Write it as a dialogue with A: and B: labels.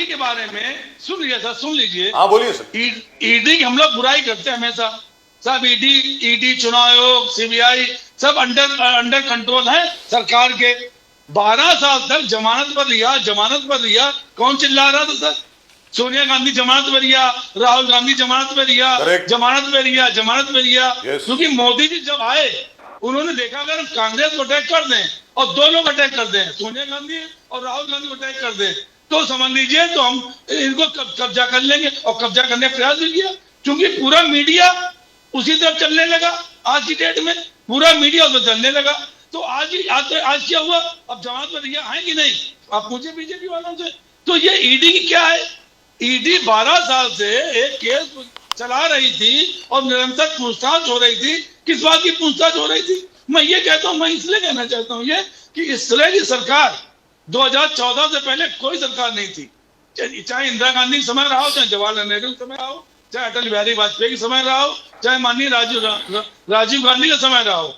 A: के बारे में सुन लीजिए सर, सुन लीजिए।
B: हाँ बोलिए सर।
A: ईडी की हम लोग बुराई करते हैं हमेशा। सब ईडी चुनाव आयोग सीबीआई सब अंडर कंट्रोल है सरकार के। 12 साल तक जमानत पर लिया। कौन चिल्ला रहा था सर? सोनिया गांधी जमानत पर लिया, राहुल गांधी जमानत पर लिया, जमानत पर लिया। क्योंकि मोदी जी जब आए उन्होंने देखा अगर कांग्रेस को अटैक कर दें और दो लोग अटैक कर दें, सोनिया गांधी और राहुल गांधी को अटैक कर दें, तो समझ लीजिए तो हम इनको कब्जा कर लेंगे। और कब्जा करने का प्रयास भी किया, क्योंकि पूरा मीडिया उसी तरफ चलने लगा। आज की डेट में पूरा मीडिया उस चलने लगा। तो आज क्या हुआ? अब जमानत पर लिया है कि नहीं? आप पूछे बीजेपी वालों से। तो ये ईडी की क्या है? ईडी 12 साल से एक केस चला रही थी और निरंतर पूछताछ हो रही थी। किस बात की पूछताछ हो रही थी? मैं ये कहता हूं, मैं इसलिए कहना चाहता हूं ये कि इस तरह की सरकार 2014 से पहले कोई सरकार नहीं थी। चाहे इंदिरा गांधी के समय रहा हो, चाहे जवाहरलाल नेहरू के समय रहा हो, चाहे अटल बिहारी वाजपेयी के समय रहा हो, चाहे माननीय राजीव गांधी का समय रहा हो।